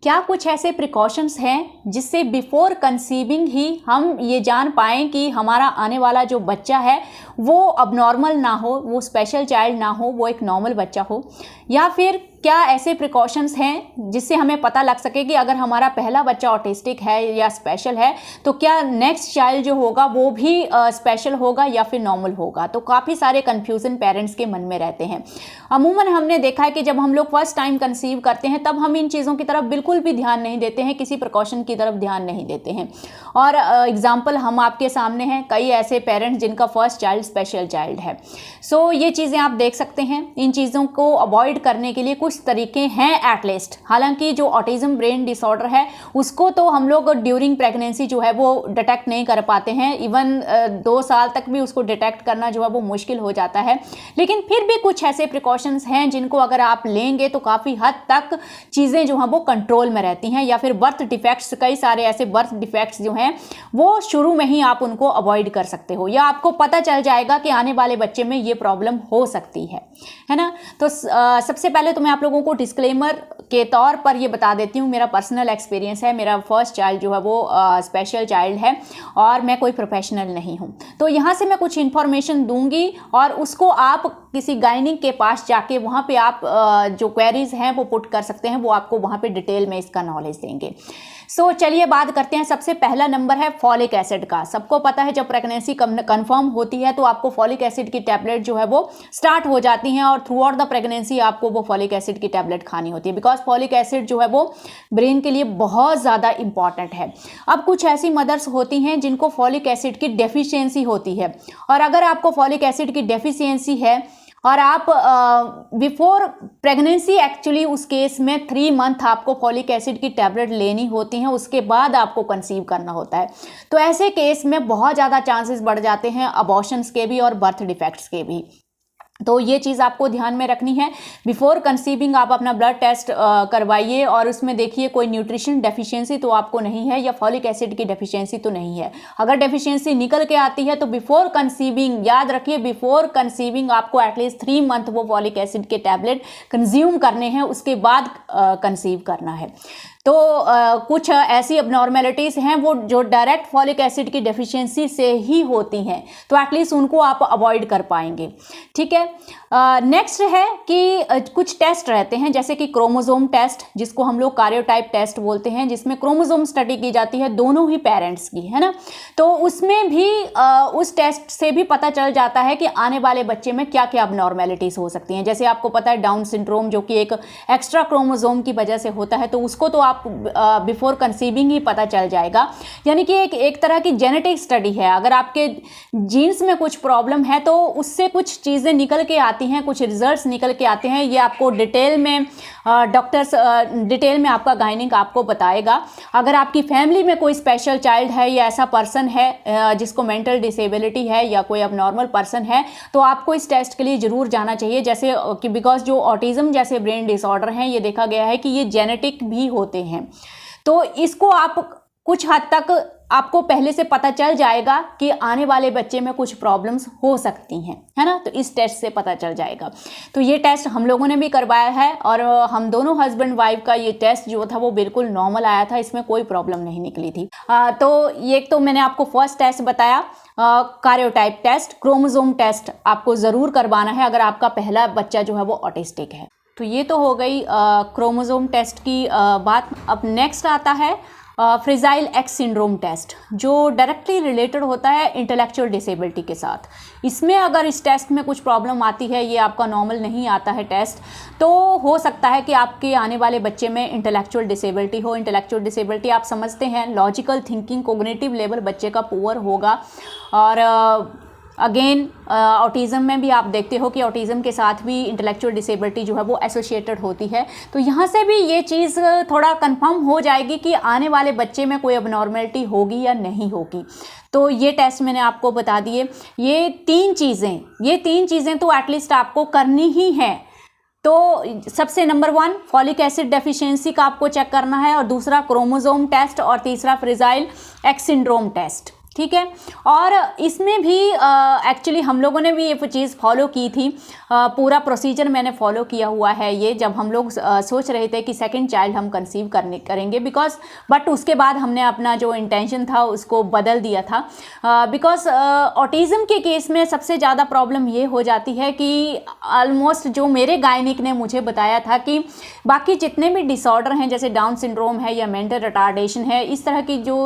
क्या कुछ ऐसे प्रिकॉशंस हैं जिससे बिफोर कंसीविंग ही हम ये जान पाएँ कि हमारा आने वाला जो बच्चा है वो अबनॉर्मल ना हो, वो स्पेशल चाइल्ड ना हो, वो एक नॉर्मल बच्चा हो? या फिर क्या ऐसे प्रिकॉशंस हैं जिससे हमें पता लग सके कि अगर हमारा पहला बच्चा ऑटिस्टिक है या स्पेशल है तो क्या नेक्स्ट चाइल्ड जो होगा वो भी स्पेशल होगा या फिर नॉर्मल होगा? तो काफ़ी सारे कन्फ्यूज़न पेरेंट्स के मन में रहते हैं। अमूमन हमने देखा है कि जब हम लोग फर्स्ट टाइम कंसीव करते हैं तब हम इन चीज़ों की तरफ बिल्कुल भी ध्यान नहीं देते हैं, किसी प्रिकॉशन की तरफ ध्यान नहीं देते हैं। और एग्जाम्पल हम आपके सामने हैं, कई ऐसे पेरेंट्स जिनका फर्स्ट चाइल्ड स्पेशल चाइल्ड है। सो ये चीज़ें आप देख सकते हैं। इन चीज़ों को अवॉइड करने के लिए कुछ तरीके हैं एटलीस्ट। हालांकि जो ऑटिज्म ब्रेन डिसऑर्डर है उसको तो हम लोग ड्यूरिंग प्रेगनेंसी जो है वो डिटेक्ट नहीं कर पाते हैं। इवन 2 साल तक भी उसको डिटेक्ट करना जो है वो मुश्किल हो जाता है। लेकिन फिर भी कुछ ऐसे प्रिकॉशंस हैं जिनको अगर आप लेंगे तो काफ़ी हद तक चीज़ें जो हैं वो कंट्रोल में रहती हैं। या फिर बर्थ डिफेक्ट्स, कई सारे ऐसे बर्थ डिफेक्ट्स जो हैं वो शुरू में ही आप उनको अवॉइड कर सकते हो, या आपको पता चल जाएगा कि आने वाले बच्चे में ये प्रॉब्लम हो सकती है ना। तो सबसे पहले तो मैं आप लोगों को डिस्क्लेमर के तौर पर ये बता देती हूँ, मेरा पर्सनल एक्सपीरियंस है। मेरा फर्स्ट चाइल्ड जो है वो स्पेशल चाइल्ड है और मैं कोई प्रोफेशनल नहीं हूँ। तो यहाँ से मैं कुछ इन्फॉर्मेशन दूंगी और उसको आप किसी गायनिक के पास जाके वहाँ पे आप जो क्वेरीज हैं वो पुट कर सकते हैं, वो आपको वहाँ पे डिटेल में इसका नॉलेज देंगे। सो चलिए बात करते हैं। सबसे पहला नंबर है फॉलिक एसिड का। सबको पता है जब प्रेगनेंसी कंफर्म होती है तो आपको फॉलिक एसिड की टैबलेट जो है वो स्टार्ट हो जाती हैं और थ्रू आउट द प्रेगनेंसी आपको वो फॉलिक एसिड की टैबलेट खानी होती है, बिकॉज फॉलिक एसिड जो है वो ब्रेन के लिए बहुत ज़्यादा इंपॉर्टेंट है। अब कुछ ऐसी मदर्स होती हैं जिनको फॉलिक एसिड की डेफिशिएंसी होती है, और अगर आपको फॉलिक एसिड की डेफिशिएंसी है और आप बिफोर प्रेगनेंसी एक्चुअली उस केस में 3 मंथ आपको फॉलिक एसिड की टैबलेट लेनी होती हैं, उसके बाद आपको कंसीव करना होता है। तो ऐसे केस में बहुत ज़्यादा चांसेस बढ़ जाते हैं अबॉर्शंस के भी और बर्थ डिफेक्ट्स के भी। तो ये चीज़ आपको ध्यान में रखनी है। बिफोर कंसीविंग आप अपना ब्लड टेस्ट करवाइए और उसमें देखिए कोई न्यूट्रिशन डेफिशिएंसी तो आपको नहीं है या फॉलिक एसिड की डेफिशिएंसी तो नहीं है। अगर डेफिशिएंसी निकल के आती है तो बिफोर कंसीविंग, याद रखिए बिफोर कंसीविंग आपको एटलीस्ट 3 मंथ वो फॉलिक एसिड के टैबलेट कंज्यूम करने हैं, उसके बाद कंसीव करना है। तो कुछ ऐसी अबनॉर्मेलिटीज़ हैं वो जो डायरेक्ट फॉलिक एसिड की डेफिशिएंसी से ही होती हैं, तो एटलीस्ट उनको आप अवॉइड कर पाएंगे। ठीक है। नेक्स्ट है कि कुछ टेस्ट रहते हैं जैसे कि क्रोमोसोम टेस्ट, जिसको हम लोग कार्योटाइप टेस्ट बोलते हैं, जिसमें क्रोमोसोम स्टडी की जाती है दोनों ही पेरेंट्स की, है ना। तो उसमें भी उस टेस्ट से भी पता चल जाता है कि आने वाले बच्चे में क्या क्या अबनॉर्मेलिटीज़ हो सकती हैं। जैसे आपको पता है डाउन सिंड्रोम जो कि एक एक्स्ट्रा क्रोमोसोम की वजह से होता है, तो उसको तो आप बिफोर कंसीविंग ही पता चल जाएगा। यानी कि एक तरह की जेनेटिक स्टडी है। अगर आपके जीन्स में कुछ प्रॉब्लम है तो उससे कुछ चीज़ें निकल के आती हैं, कुछ रिजल्ट्स निकल के आते हैं। ये आपको डिटेल में डॉक्टर्स डिटेल में आपका गायनिक आपको बताएगा। अगर आपकी फैमिली में कोई स्पेशल चाइल्ड है या ऐसा पर्सन है जिसको मेंटल डिसेबिलिटी है या कोई अबनॉर्मल पर्सन है, तो आपको इस टेस्ट के लिए ज़रूर जाना चाहिए। जैसे कि बिकॉज जो ऑटिज्म जैसे ब्रेन डिसऑर्डर हैं ये देखा गया है कि ये जेनेटिक भी होते हैं, तो इसको आप कुछ हद तक आपको पहले से पता चल जाएगा कि आने वाले बच्चे में कुछ प्रॉब्लम्स हो सकती हैं, है ना। तो इस टेस्ट से पता चल जाएगा। तो ये टेस्ट हम लोगों ने भी करवाया है और हम दोनों हस्बैंड वाइफ का ये टेस्ट जो था वो बिल्कुल नॉर्मल आया था, इसमें कोई प्रॉब्लम नहीं निकली थी। तो ये तो मैंने आपको फर्स्ट टेस्ट बताया, कार्योटाइप टेस्ट। क्रोमोसोम टेस्ट आपको ज़रूर करवाना है अगर आपका पहला बच्चा जो है वो ऑटिस्टिक है। तो ये तो हो गई क्रोमोसोम टेस्ट की बात। अब नेक्स्ट आता है फ्रेजाइल एक्स सिंड्रोम टेस्ट, जो डायरेक्टली रिलेटेड होता है इंटेलेक्चुअल डिसेबिलिटी के साथ। इसमें अगर इस टेस्ट में कुछ प्रॉब्लम आती है, ये आपका नॉर्मल नहीं आता है टेस्ट, तो हो सकता है कि आपके आने वाले बच्चे में इंटेलेक्चुअल डिसेबिलिटी हो। इंटेलेक्चुअल डिसेबिलिटी आप समझते हैं, लॉजिकल थिंकिंग, कोग्निटिव लेवल बच्चे का पुअर होगा। और अगेन ऑटिज़म में भी आप देखते हो कि ऑटिज़म के साथ भी इंटेलेक्चुअल डिसेबिलिटी जो है वो एसोसिएटेड होती है। तो यहाँ से भी ये चीज़ थोड़ा कंफर्म हो जाएगी कि आने वाले बच्चे में कोई अबनॉर्मेलिटी होगी या नहीं होगी। तो ये टेस्ट मैंने आपको बता दिए। ये तीन चीज़ें तो एटलीस्ट आपको करनी ही हैं। तो सबसे नंबर 1 फॉलिक एसिड डेफिशिएंसी का आपको चेक करना है, और दूसरा क्रोमोसोम टेस्ट, और तीसरा फ्रेजाइल एक्स सिंड्रोम टेस्ट। ठीक है। और इसमें भी एक्चुअली हम लोगों ने भी ये चीज़ फॉलो की थी, पूरा प्रोसीजर मैंने फॉलो किया हुआ है ये, जब हम लोग सोच रहे थे कि सेकंड चाइल्ड हम कंसीव करेंगे बट उसके बाद हमने अपना जो इंटेंशन था उसको बदल दिया था। बिकॉज ऑटिज़म के केस में सबसे ज़्यादा प्रॉब्लम ये हो जाती है कि ऑलमोस्ट जो मेरे गायनिक ने मुझे बताया था कि बाकी जितने भी डिसऑर्डर हैं, जैसे डाउन सिंड्रोम है या मेंटल रिटार्डेशन है, इस तरह की जो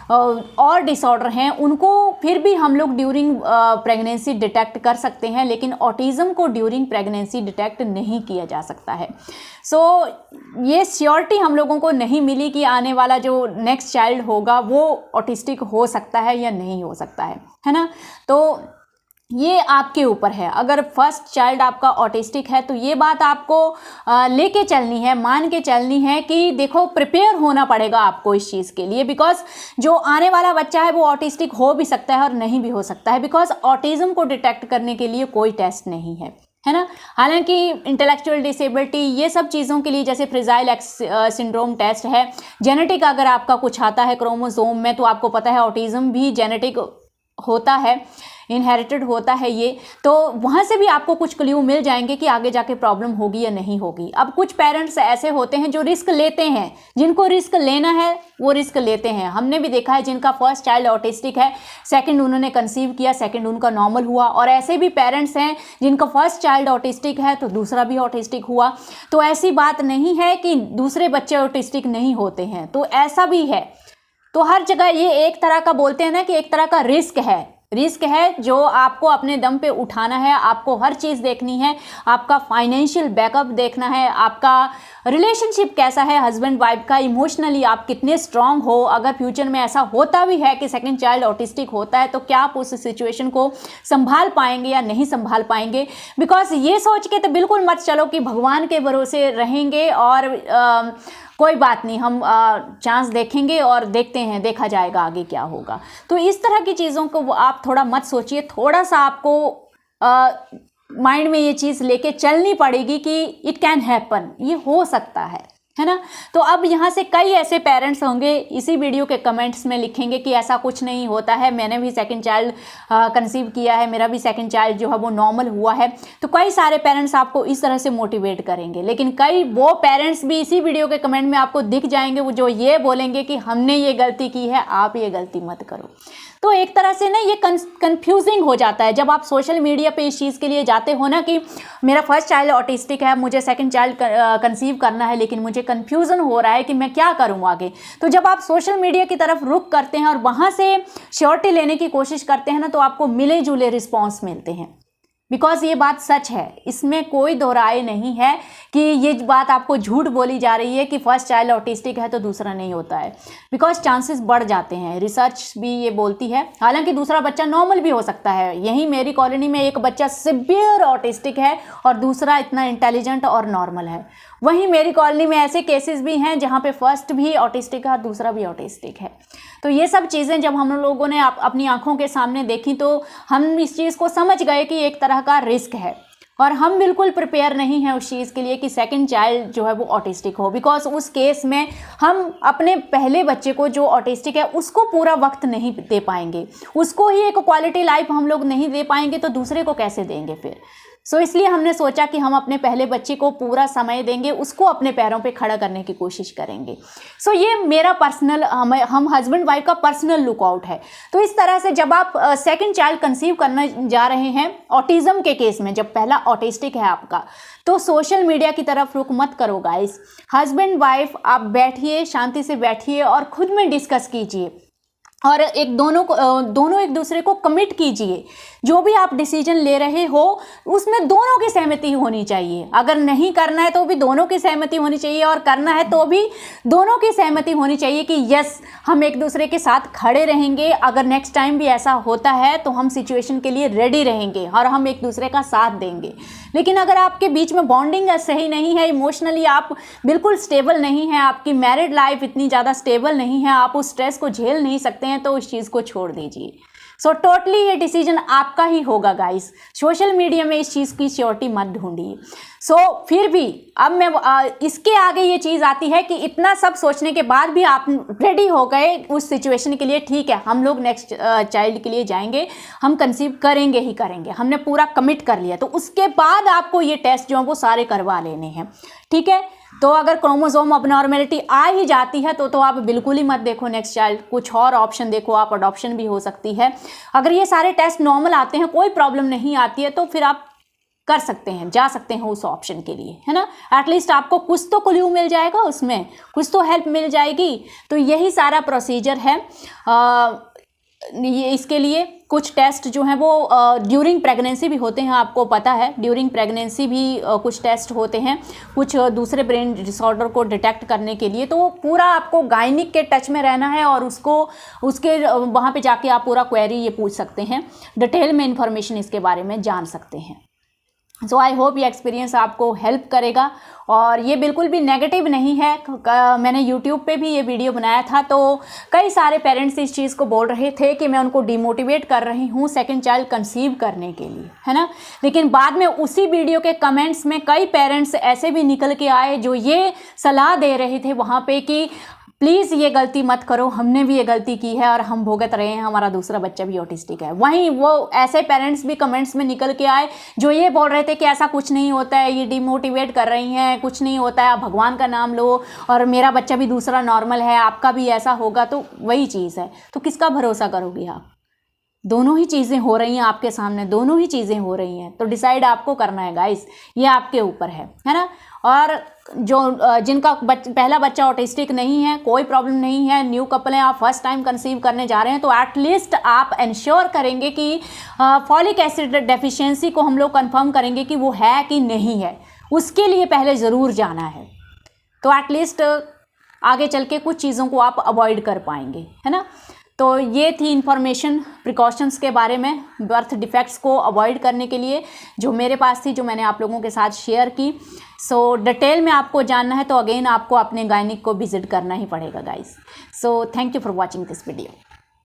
और डिसऑर्डर हैं, उनको फिर भी हम लोग ड्यूरिंग प्रेगनेंसी डिटेक्ट कर सकते हैं, लेकिन ऑटिज़म को ड्यूरिंग प्रेगनेंसी डिटेक्ट नहीं किया जा सकता है। सो ये श्योरिटी हम लोगों को नहीं मिली कि आने वाला जो नेक्स्ट चाइल्ड होगा वो ऑटिस्टिक हो सकता है या नहीं हो सकता है ना। तो ये आपके ऊपर है। अगर फर्स्ट चाइल्ड आपका ऑटिस्टिक है तो ये बात आपको लेके चलनी है, मान के चलनी है कि देखो प्रिपेयर होना पड़ेगा आपको इस चीज़ के लिए, बिकॉज जो आने वाला बच्चा है वो ऑटिस्टिक हो भी सकता है और नहीं भी हो सकता है, बिकॉज ऑटिज़म को डिटेक्ट करने के लिए कोई टेस्ट नहीं है ना। हालांकि इंटेलेक्चुअल डिसेबिलिटी ये सब चीज़ों के लिए जैसे फ्रेजाइल एक्स सिंड्रोम टेस्ट है, जेनेटिक अगर आपका कुछ आता है क्रोमोसोम में, तो आपको पता है ऑटिज़म भी जेनेटिक होता है, इनहेरिटेड होता है ये, तो वहाँ से भी आपको कुछ क्ल्यू मिल जाएंगे कि आगे जाके प्रॉब्लम होगी या नहीं होगी। अब कुछ पेरेंट्स ऐसे होते हैं जो रिस्क लेते हैं, जिनको रिस्क लेना है वो रिस्क लेते हैं। हमने भी देखा है जिनका फर्स्ट चाइल्ड ऑटिस्टिक है, सेकंड उन्होंने कंसीव किया, सेकंड उनका नॉर्मल हुआ, और ऐसे भी पेरेंट्स हैं जिनका फर्स्ट चाइल्ड ऑटिस्टिक है तो दूसरा भी ऑटिस्टिक हुआ। तो ऐसी बात नहीं है कि दूसरे बच्चे ऑटिस्टिक नहीं होते हैं, तो ऐसा भी है। तो हर जगह ये एक तरह का बोलते हैं ना कि एक तरह का रिस्क है जो आपको अपने दम पे उठाना है। आपको हर चीज़ देखनी है, आपका फाइनेंशियल बैकअप देखना है, आपका रिलेशनशिप कैसा है हस्बैंड वाइफ का, इमोशनली आप कितने स्ट्रांग हो। अगर फ्यूचर में ऐसा होता भी है कि सेकंड चाइल्ड ऑटिस्टिक होता है तो क्या आप उस सिचुएशन को संभाल पाएंगे या नहीं संभाल पाएंगे। बिकॉज ये सोच के तो बिल्कुल मत चलो कि भगवान के भरोसे रहेंगे और कोई बात नहीं, हम चांस देखेंगे और देखा जाएगा आगे क्या होगा। तो इस तरह की चीज़ों को आप थोड़ा मत सोचिए, थोड़ा सा आपको माइंड में ये चीज़ लेके चलनी पड़ेगी कि इट कैन हैपन, ये हो सकता है ना। तो अब यहाँ से कई ऐसे पेरेंट्स होंगे इसी वीडियो के कमेंट्स में लिखेंगे कि ऐसा कुछ नहीं होता है, मैंने भी सेकंड चाइल्ड कंसीव किया है, मेरा भी सेकंड चाइल्ड जो है वो नॉर्मल हुआ है। तो कई सारे पेरेंट्स आपको इस तरह से मोटिवेट करेंगे, लेकिन कई वो पेरेंट्स भी इसी वीडियो के कमेंट में आपको दिख जाएंगे वो जो ये बोलेंगे कि हमने ये गलती की है, आप ये गलती मत करो। तो एक तरह से ना ये कंफ्यूजिंग हो जाता है जब आप सोशल मीडिया पे इस चीज़ के लिए जाते हो ना कि मेरा फर्स्ट चाइल्ड ऑटिस्टिक है, मुझे सेकंड चाइल्ड कंसीव करना है, लेकिन मुझे कंफ्यूजन हो रहा है कि मैं क्या करूं आगे। तो जब आप सोशल मीडिया की तरफ रुख करते हैं और वहाँ से श्योरिटी लेने की कोशिश करते हैं ना, तो आपको मिले जुले रिस्पॉन्स मिलते हैं। बिकॉज ये बात सच है, इसमें कोई दो राय नहीं है कि ये बात आपको झूठ बोली जा रही है कि फर्स्ट चाइल्ड ऑटिस्टिक है तो दूसरा नहीं होता है। बिकॉज चांसेस बढ़ जाते हैं, रिसर्च भी ये बोलती है। हालांकि दूसरा बच्चा नॉर्मल भी हो सकता है। यहीं मेरी कॉलोनी में एक बच्चा सिवियर ऑटिस्टिक है और दूसरा इतना इंटेलिजेंट और नॉर्मल है। वहीं मेरी कॉलोनी में ऐसे केसेस भी हैं जहाँ पे फर्स्ट भी ऑटिस्टिक है और दूसरा भी ऑटिस्टिक है। तो ये सब चीज़ें जब हम लोगों ने अपनी आंखों के सामने देखी तो हम इस चीज़ को समझ गए कि एक तरह का रिस्क है, और हम बिल्कुल प्रिपेयर नहीं हैं उस चीज़ के लिए कि सेकंड चाइल्ड जो है वो ऑटिस्टिक हो। बिकॉज उस केस में हम अपने पहले बच्चे को जो ऑटिस्टिक है उसको पूरा वक्त नहीं दे पाएंगे, उसको ही एक क्वालिटी लाइफ हम लोग नहीं दे पाएंगे, तो दूसरे को कैसे देंगे फिर। सो इसलिए हमने सोचा कि हम अपने पहले बच्चे को पूरा समय देंगे, उसको अपने पैरों पे खड़ा करने की कोशिश करेंगे। सो ये मेरा पर्सनल, हम हस्बैंड वाइफ का पर्सनल लुकआउट है। तो इस तरह से जब आप सेकंड चाइल्ड कंसीव करने जा रहे हैं ऑटिज़म के केस में, जब पहला ऑटिस्टिक है आपका, तो सोशल मीडिया की तरफ रुख मत करो गाइस। हस्बैंड वाइफ आप बैठिए, शांति से बैठिए और खुद में डिस्कस कीजिए और दोनों एक दूसरे को कमिट कीजिए। जो भी आप डिसीजन ले रहे हो उसमें दोनों की सहमति होनी चाहिए। अगर नहीं करना है तो भी दोनों की सहमति होनी चाहिए, और करना है तो भी दोनों की सहमति होनी चाहिए कि यस हम एक दूसरे के साथ खड़े रहेंगे। अगर नेक्स्ट टाइम भी ऐसा होता है तो हम सिचुएशन के लिए रेडी रहेंगे और हम एक दूसरे का साथ देंगे। लेकिन अगर आपके बीच में बॉन्डिंग सही नहीं है, इमोशनली आप बिल्कुल स्टेबल नहीं है, आपकी मैरिड लाइफ इतनी ज़्यादा स्टेबल नहीं है, आप उस स्ट्रेस को झेल नहीं सकते हैं, तो उस चीज़ को छोड़ दीजिए। सो टोटली ये डिसीजन आपका ही होगा गाइस। सोशल मीडिया में इस चीज़ की श्योरिटी मत ढूंढिए। सो फिर भी अब मैं इसके आगे ये चीज़ आती है कि इतना सब सोचने के बाद भी आप रेडी हो गए उस सिचुएशन के लिए, ठीक है हम लोग नेक्स्ट चाइल्ड के लिए जाएंगे, हम कंसीव करेंगे ही करेंगे, हमने पूरा कमिट कर लिया, तो उसके बाद आपको ये टेस्ट जो है वो सारे करवा लेने हैं, ठीक है। तो अगर क्रोमोसोम अबनॉर्मेलिटी आ ही जाती है तो आप बिल्कुल ही मत देखो नेक्स्ट चाइल्ड, कुछ और ऑप्शन देखो, आप अडॉप्शन भी हो सकती है। अगर ये सारे टेस्ट नॉर्मल आते हैं, कोई प्रॉब्लम नहीं आती है, तो फिर आप कर सकते हैं, जा सकते हैं उस ऑप्शन के लिए, है ना। एटलीस्ट आपको कुछ तो क्लू मिल जाएगा, उसमें कुछ तो हेल्प मिल जाएगी। तो यही सारा प्रोसीजर है। ये इसके लिए कुछ टेस्ट जो हैं वो ड्यूरिंग प्रेगनेंसी भी होते हैं, आपको पता है ड्यूरिंग प्रेगनेंसी भी कुछ टेस्ट होते हैं, कुछ दूसरे ब्रेन डिसऑर्डर को डिटेक्ट करने के लिए। तो पूरा आपको गायनिक के टच में रहना है और उसके वहाँ पे जाके आप पूरा क्वेरी ये पूछ सकते हैं, डिटेल में इंफॉर्मेशन इसके बारे में जान सकते हैं। सो आई होप ये एक्सपीरियंस आपको हेल्प करेगा और ये बिल्कुल भी नेगेटिव नहीं है। मैंने यूट्यूब पे भी ये वीडियो बनाया था, तो कई सारे पेरेंट्स इस चीज़ को बोल रहे थे कि मैं उनको डिमोटिवेट कर रही हूँ सेकंड चाइल्ड कंसीव करने के लिए, है ना। लेकिन बाद में उसी वीडियो के कमेंट्स में कई पेरेंट्स ऐसे भी निकल के आए जो ये सलाह दे रहे थे वहाँ पे कि प्लीज़ ये गलती मत करो, हमने भी ये गलती की है और हम भुगत रहे हैं, हमारा दूसरा बच्चा भी ऑटिस्टिक है। वहीं वो ऐसे पेरेंट्स भी कमेंट्स में निकल के आए जो ये बोल रहे थे कि ऐसा कुछ नहीं होता है, ये डिमोटिवेट कर रही हैं, कुछ नहीं होता है, आप भगवान का नाम लो और मेरा बच्चा भी दूसरा नॉर्मल है, आपका भी ऐसा होगा। तो वही चीज़ है, तो किसका भरोसा करोगे आप? दोनों ही चीज़ें हो रही हैं आपके सामने, दोनों ही चीज़ें हो रही हैं, तो डिसाइड आपको करना है गाइस, ये आपके ऊपर है ना। और जो जिनका पहला बच्चा ऑटिस्टिक नहीं है, कोई प्रॉब्लम नहीं है, न्यू कपल हैं, आप फर्स्ट टाइम कंसीव करने जा रहे हैं, तो एटलीस्ट आप इंश्योर करेंगे कि फॉलिक एसिड डेफिशिएंसी को हम लोग कंफर्म करेंगे कि वो है कि नहीं है, उसके लिए पहले ज़रूर जाना है। तो एटलीस्ट आगे चल के कुछ चीज़ों को आप अवॉइड कर पाएंगे, है ना। तो ये थी इन्फॉर्मेशन प्रिकॉशंस के बारे में, बर्थ डिफेक्ट्स को अवॉइड करने के लिए जो मेरे पास थी, जो मैंने आप लोगों के साथ शेयर की। सो डिटेल में आपको जानना है तो अगेन आपको अपने गायनिक को विजिट करना ही पड़ेगा guys. So thank you for watching this video.